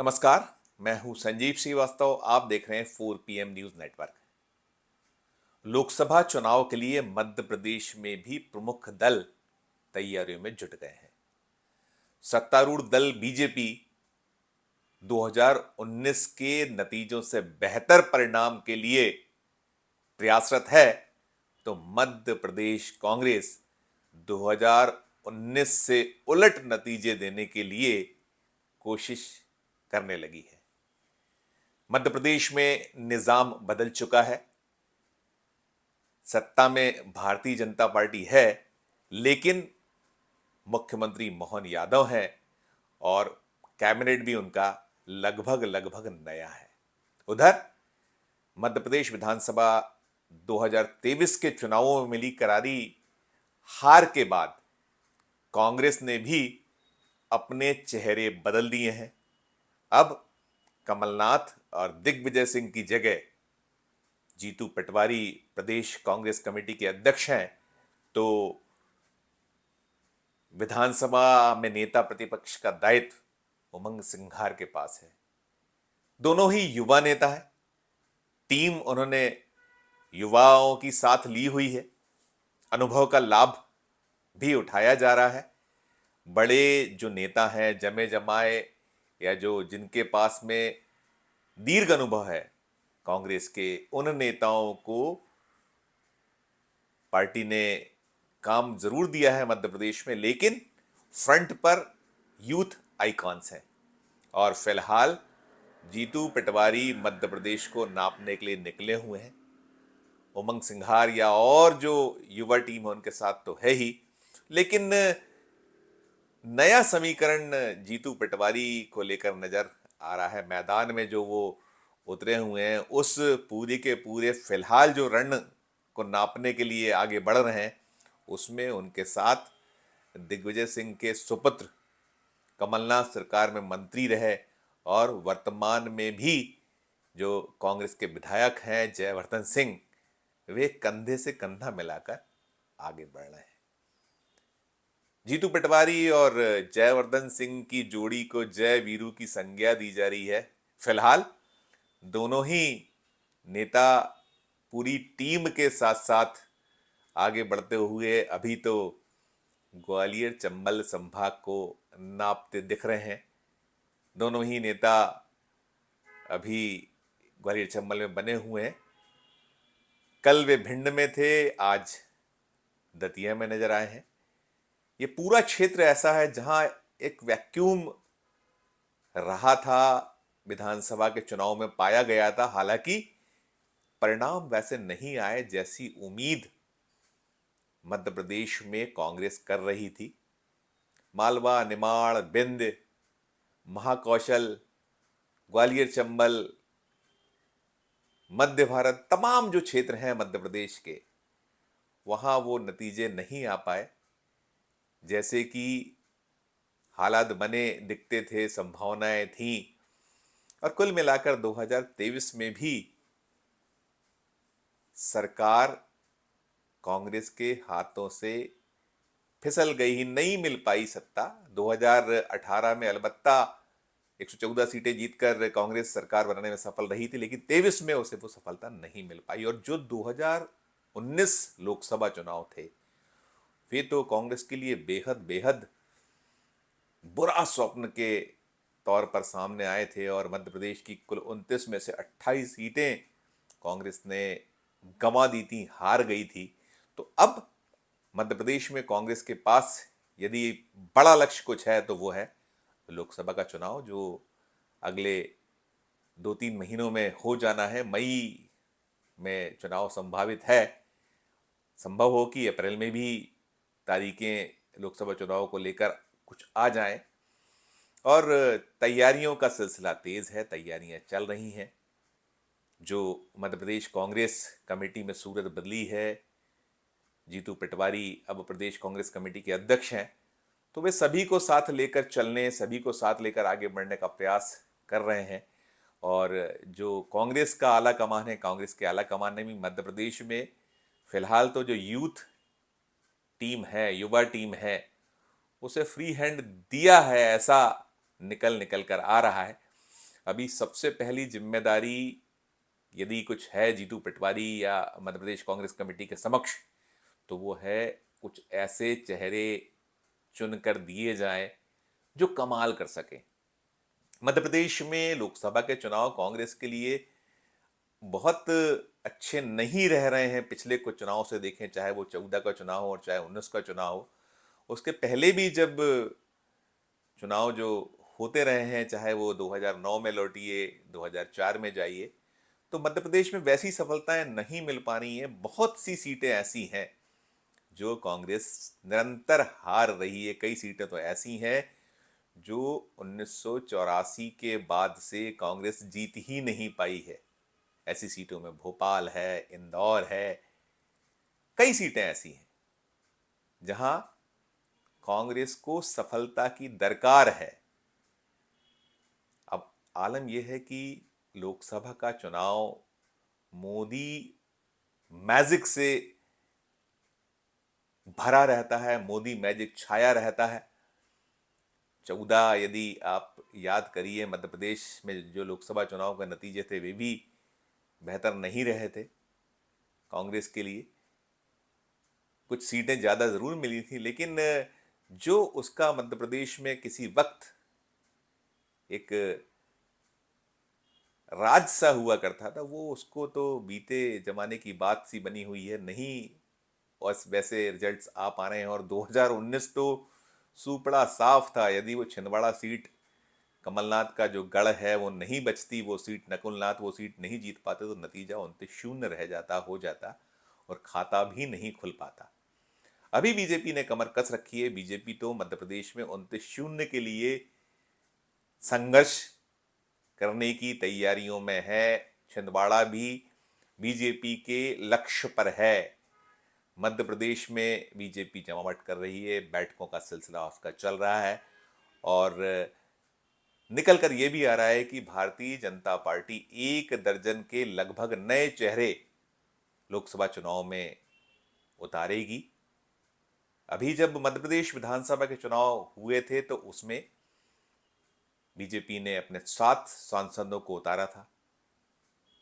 नमस्कार। मैं हूं संजीव श्रीवास्तव। आप देख रहे हैं 4 PM न्यूज नेटवर्क। लोकसभा चुनाव के लिए मध्य प्रदेश में भी प्रमुख दल तैयारियों में जुट गए हैं। सत्तारूढ़ दल बीजेपी 2019 के नतीजों से बेहतर परिणाम के लिए प्रयासरत है, तो मध्य प्रदेश कांग्रेस 2019 से उलट नतीजे देने के लिए कोशिश करने लगी है। मध्य प्रदेश में निजाम बदल चुका है। सत्ता में भारतीय जनता पार्टी है, लेकिन मुख्यमंत्री मोहन यादव हैं और कैबिनेट भी उनका लगभग लगभग नया है। उधर मध्य प्रदेश विधानसभा 2023 के चुनावों में मिली करारी हार के बाद कांग्रेस ने भी अपने चेहरे बदल दिए हैं। अब कमलनाथ और दिग्विजय सिंह की जगह जीतू पटवारी प्रदेश कांग्रेस कमेटी के अध्यक्ष हैं, तो विधानसभा में नेता प्रतिपक्ष का दायित्व उमंग सिंघार के पास है। दोनों ही युवा नेता हैं। टीम उन्होंने युवाओं की साथ ली हुई है। अनुभव का लाभ भी उठाया जा रहा है। बड़े जो नेता हैं, जमे जमाए या जो जिनके पास में दीर्घ अनुभव है कांग्रेस के, उन नेताओं को पार्टी ने काम जरूर दिया है मध्य प्रदेश में, लेकिन फ्रंट पर यूथ आइकॉन्स हैं। और फिलहाल जीतू पटवारी मध्य प्रदेश को नापने के लिए निकले हुए हैं। उमंग सिंघार या और जो युवा टीम है उनके साथ तो है ही, लेकिन नया समीकरण जीतू पटवारी को लेकर नजर आ रहा है। मैदान में जो वो उतरे हुए हैं, उस पूरे के पूरे फिलहाल जो रण को नापने के लिए आगे बढ़ रहे हैं, उसमें उनके साथ दिग्विजय सिंह के सुपुत्र कमलनाथ सरकार में मंत्री रहे और वर्तमान में भी जो कांग्रेस के विधायक हैं जयवर्धन सिंह, वे कंधे से कंधा मिलाकर आगे बढ़ रहे हैं। जीतू पटवारी और जयवर्धन सिंह की जोड़ी को जय वीरू की संज्ञा दी जा रही है। फिलहाल दोनों ही नेता पूरी टीम के साथ साथ आगे बढ़ते हुए अभी तो ग्वालियर चंबल संभाग को नापते दिख रहे हैं। दोनों ही नेता अभी ग्वालियर चंबल में बने हुए हैं। कल वे भिंड में थे, आज दतिया में नजर आए हैं। ये पूरा क्षेत्र ऐसा है जहां एक वैक्यूम रहा था, विधानसभा के चुनाव में पाया गया था। हालांकि परिणाम वैसे नहीं आए जैसी उम्मीद मध्य प्रदेश में कांग्रेस कर रही थी। मालवा, निमाड़, बिंद, महाकौशल, ग्वालियर चंबल, मध्य भारत, तमाम जो क्षेत्र हैं मध्य प्रदेश के, वहां वो नतीजे नहीं आ पाए जैसे कि हालात बने दिखते थे, संभावनाएं थी। और कुल मिलाकर 2023 में भी सरकार कांग्रेस के हाथों से फिसल गई, नहीं मिल पाई सत्ता। 2018 में अलबत्ता 114 सीटें जीतकर कांग्रेस सरकार बनाने में सफल रही थी, लेकिन 23 में उसे वो सफलता नहीं मिल पाई। और जो 2019 लोकसभा चुनाव थे, वे तो कांग्रेस के लिए बेहद बेहद बुरा स्वप्न के तौर पर सामने आए थे। और मध्य प्रदेश की कुल 29 में से 28 सीटें कांग्रेस ने गंवा दी थी, हार गई थी। तो अब मध्य प्रदेश में कांग्रेस के पास यदि बड़ा लक्ष्य कुछ है तो वो है लोकसभा का चुनाव, जो अगले 2-3 महीनों में हो जाना है। मई में चुनाव संभावित है। संभव हो कि अप्रैल में भी तारीखें लोकसभा चुनाव को लेकर कुछ आ जाएं। और तैयारियों का सिलसिला तेज है, तैयारियां चल रही हैं। जो मध्य प्रदेश कांग्रेस कमेटी में सूरत बदली है, जीतू पटवारी अब प्रदेश कांग्रेस कमेटी के अध्यक्ष हैं, तो वे सभी को साथ लेकर चलने, सभी को साथ लेकर आगे बढ़ने का प्रयास कर रहे हैं। और जो कांग्रेस का आला कमान है, कांग्रेस के आला कमान ने भी मध्य प्रदेश में फिलहाल तो जो यूथ टीम है, युवा टीम है, उसे फ्री हैंड दिया है, ऐसा निकल कर आ रहा है। अभी सबसे पहली जिम्मेदारी यदि कुछ है जीतू पटवारी या मध्य प्रदेश कांग्रेस कमेटी के समक्ष, तो वो है कुछ ऐसे चेहरे चुनकर दिए जाएं जो कमाल कर सके। मध्य प्रदेश में लोकसभा के चुनाव कांग्रेस के लिए बहुत अच्छे नहीं रह रहे हैं। पिछले कुछ चुनाव से देखें, चाहे वो 14 का चुनाव हो और चाहे 19 का चुनाव हो, उसके पहले भी जब चुनाव जो होते रहे हैं, चाहे वो 2009 में लौटिए, 2004 में जाइए, तो मध्य प्रदेश में वैसी सफलताएं नहीं मिल पा रही हैं। बहुत सी सीटें ऐसी हैं जो कांग्रेस निरंतर हार रही है। कई सीटें तो ऐसी हैं जो 1984 के बाद से कांग्रेस जीत ही नहीं पाई है। ऐसी सीटों में भोपाल है, इंदौर है, कई सीटें ऐसी हैं जहां कांग्रेस को सफलता की दरकार है। अब आलम यह है कि लोकसभा का चुनाव मोदी मैजिक से भरा रहता है, मोदी मैजिक छाया रहता है। 14 यदि आप याद करिए, मध्य प्रदेश में जो लोकसभा चुनाव के नतीजे थे वे भी बेहतर नहीं रहे थे कांग्रेस के लिए। कुछ सीटें ज़्यादा ज़रूर मिली थी, लेकिन जो उसका मध्य प्रदेश में किसी वक्त एक राज सा हुआ करता था, वो उसको तो बीते जमाने की बात सी बनी हुई है। नहीं और वैसे रिजल्ट्स आ पा रहे हैं। और 2019 तो सुपड़ा साफ था। यदि वो छिंदवाड़ा सीट कमलनाथ का जो गढ़ है वो नहीं बचती, वो सीट नकुलनाथ वो सीट नहीं जीत पाते, तो नतीजा 29-0 रह जाता, हो जाता, और खाता भी नहीं खुल पाता। अभी बीजेपी ने कमर कस रखी है। बीजेपी तो मध्य प्रदेश में 29-0 के लिए संघर्ष करने की तैयारियों में है। छिंदवाड़ा भी बीजेपी के लक्ष्य पर है। मध्य प्रदेश में बीजेपी जमावट कर रही है, बैठकों का सिलसिला उसका चल रहा है, और निकल कर यह भी आ रहा है कि भारतीय जनता पार्टी 1 दर्जन के लगभग नए चेहरे लोकसभा चुनाव में उतारेगी। अभी जब मध्य प्रदेश विधानसभा के चुनाव हुए थे तो उसमें बीजेपी ने अपने 7 सांसदों को उतारा था।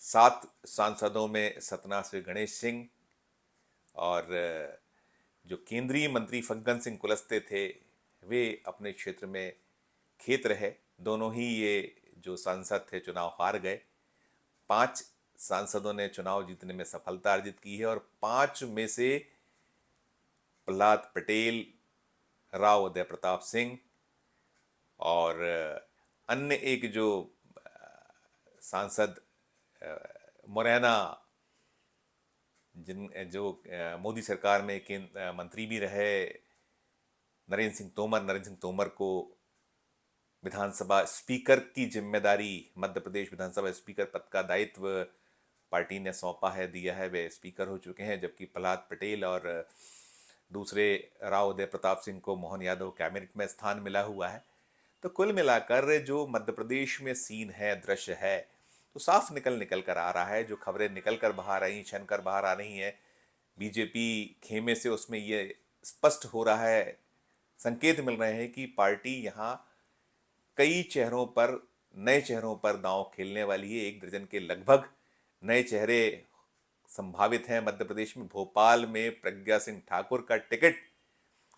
7 सांसदों में सतना से गणेश सिंह और जो केंद्रीय मंत्री फग्गन सिंह कुलस्ते थे वे अपने क्षेत्र में खेत रहे। दोनों ही ये जो सांसद थे चुनाव हार गए। 5 सांसदों ने चुनाव जीतने में सफलता अर्जित की है, और 5 में से प्रहलाद पटेल, राव उदय प्रताप सिंह और अन्य एक जो सांसद मुरैना, जिन जो मोदी सरकार में मंत्री भी रहे, नरेंद्र सिंह तोमर को विधानसभा स्पीकर की जिम्मेदारी, मध्य प्रदेश विधानसभा स्पीकर पद का दायित्व पार्टी ने सौंपा है, दिया है। वे स्पीकर हो चुके हैं, जबकि प्रहलाद पटेल और दूसरे राव उदय प्रताप सिंह को मोहन यादव कैबिनेट में स्थान मिला हुआ है। तो कुल मिलाकर जो मध्य प्रदेश में सीन है, दृश्य है, तो साफ निकल कर आ रहा है। जो खबरें निकल कर बाहर आई, छन कर बाहर आ रही हैं बीजेपी खेमे से, उसमें ये स्पष्ट हो रहा है, संकेत मिल रहे हैं कि पार्टी यहाँ कई चेहरों पर, नए चेहरों पर दांव खेलने वाली है। 1 दर्जन के लगभग नए चेहरे संभावित हैं मध्य प्रदेश में। भोपाल में प्रज्ञा सिंह ठाकुर का टिकट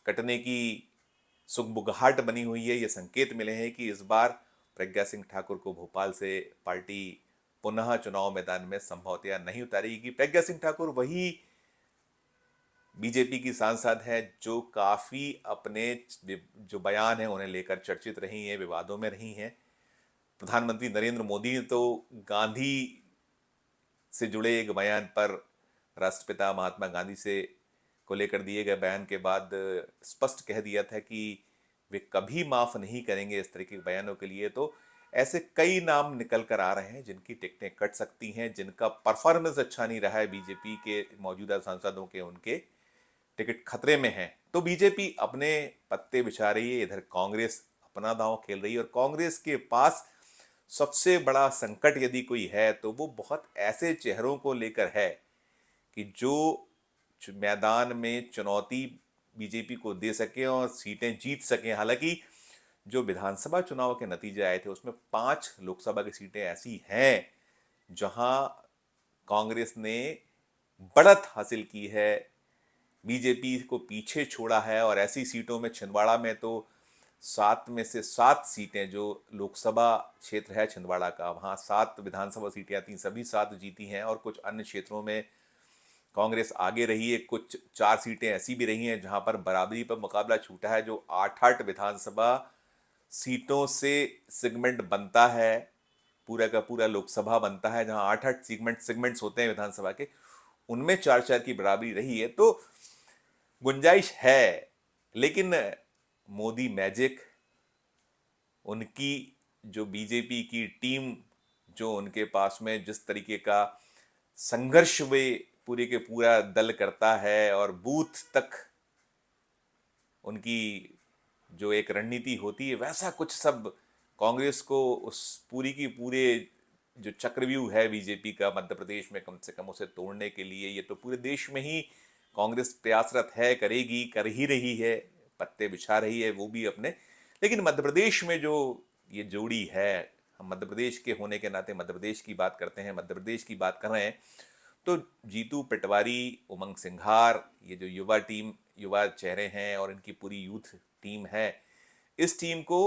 कटने की सुगबुगाहट बनी हुई है। ये संकेत मिले हैं कि इस बार प्रज्ञा सिंह ठाकुर को भोपाल से पार्टी पुनः चुनाव मैदान में संभवतया नहीं उतारेगी। प्रज्ञा सिंह ठाकुर वही बीजेपी की सांसद है जो काफी अपने जो बयान है उन्हें लेकर चर्चित रही हैं, विवादों में रही हैं। प्रधानमंत्री नरेंद्र मोदी ने तो गांधी से जुड़े एक बयान पर, राष्ट्रपिता महात्मा गांधी से को लेकर दिए गए बयान के बाद स्पष्ट कह दिया था कि वे कभी माफ नहीं करेंगे इस तरह के बयानों के लिए। तो ऐसे कई नाम निकल कर आ रहे हैं जिनकी टिकटें कट सकती हैं, जिनका परफॉर्मेंस अच्छा नहीं रहा है बीजेपी के मौजूदा सांसदों के, उनके टिकट खतरे में है। तो बीजेपी अपने पत्ते बिछा रही है, इधर कांग्रेस अपना दांव खेल रही है। और कांग्रेस के पास सबसे बड़ा संकट यदि कोई है तो वो बहुत ऐसे चेहरों को लेकर है कि जो मैदान में चुनौती बीजेपी को दे सके और सीटें जीत सकें। हालांकि जो विधानसभा चुनाव के नतीजे आए थे उसमें 5 लोकसभा की सीटें ऐसी हैं जहां कांग्रेस ने बढ़त हासिल की है, बीजेपी को पीछे छोड़ा है। और ऐसी सीटों में छिंदवाड़ा में तो 7 में से 7 सीटें, जो लोकसभा क्षेत्र है छिंदवाड़ा का, वहाँ 7 विधानसभा सीटें आती, सभी 7 जीती हैं। और कुछ अन्य क्षेत्रों में कांग्रेस आगे रही है, कुछ 4 सीटें ऐसी भी रही हैं जहां पर बराबरी पर मुकाबला छूटा है, जो 8-8 विधानसभा सीटों से सेगमेंट बनता है, पूरा का पूरा लोकसभा बनता है, जहां 8-8 सेगमेंट्स होते हैं विधानसभा के, उनमें 4-4 की बराबरी रही है। तो गुंजाइश है, लेकिन मोदी मैजिक, उनकी जो बीजेपी की टीम, जो उनके पास में जिस तरीके का संघर्ष वे पूरे के पूरा दल करता है और बूथ तक उनकी जो एक रणनीति होती है, वैसा कुछ सब कांग्रेस को उस पूरी की पूरे जो चक्रव्यूह है बीजेपी का मध्य प्रदेश में कम से कम उसे तोड़ने के लिए, ये तो पूरे देश में ही कांग्रेस प्रयासरत है, करेगी, कर ही रही है, पत्ते बिछा रही है वो भी अपने। लेकिन मध्य प्रदेश में जो ये जोड़ी है, हम मध्य प्रदेश के होने के नाते मध्य प्रदेश की बात करते हैं, मध्य प्रदेश की बात कर रहे हैं, तो जीतू पटवारी, उमंग सिंघार, ये जो युवा टीम, युवा चेहरे हैं और इनकी पूरी यूथ टीम है, इस टीम को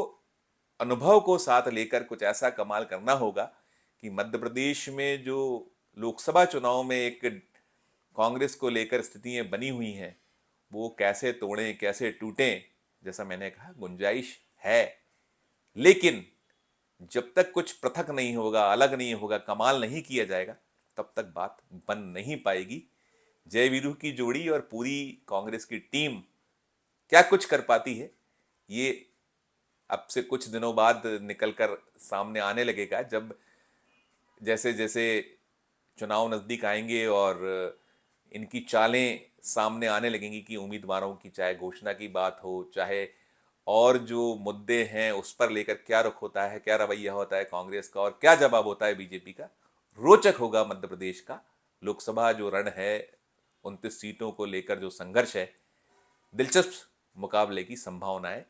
अनुभव को साथ लेकर कुछ ऐसा कमाल करना होगा कि मध्य प्रदेश में जो लोकसभा चुनाव में एक कांग्रेस को लेकर स्थितियां बनी हुई हैं, वो कैसे तोड़ें, कैसे टूटें। जैसा मैंने कहा, गुंजाइश है, लेकिन जब तक कुछ पृथक नहीं होगा, अलग नहीं होगा, कमाल नहीं किया जाएगा, तब तक बात बन नहीं पाएगी। जय वीरू की जोड़ी और पूरी कांग्रेस की टीम क्या कुछ कर पाती है, ये अब से कुछ दिनों बाद निकलकर सामने आने लगेगा, जब जैसे जैसे चुनाव नज़दीक आएंगे और इनकी चालें सामने आने लगेंगी कि उम्मीदवारों की चाहे घोषणा की बात हो, चाहे और जो मुद्दे हैं उस पर लेकर क्या रुख होता है, क्या रवैया होता है कांग्रेस का और क्या जवाब होता है बीजेपी का। रोचक होगा मध्य प्रदेश का लोकसभा जो रण है, 29 सीटों को लेकर जो संघर्ष है, दिलचस्प मुकाबले की संभावनाएं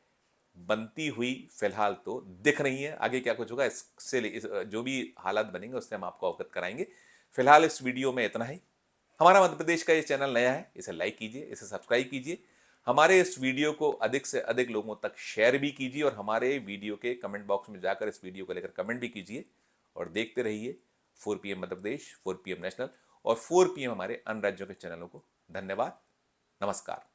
बनती हुई फिलहाल तो दिख रही है। आगे क्या कुछ होगा जो भी हालात बनेंगे उससे हम आपको अवगत कराएंगे। फिलहाल इस वीडियो में इतना ही। हमारा मध्य प्रदेश का ये चैनल नया है, इसे लाइक कीजिए, इसे सब्सक्राइब कीजिए, हमारे इस वीडियो को अधिक से अधिक लोगों तक शेयर भी कीजिए और हमारे वीडियो के कमेंट बॉक्स में जाकर इस वीडियो को लेकर कमेंट भी कीजिए। और देखते रहिए 4 PM Madhya Pradesh, 4 PM national और 4 PM हमारे अन्य राज्यों के चैनलों को। धन्यवाद, नमस्कार।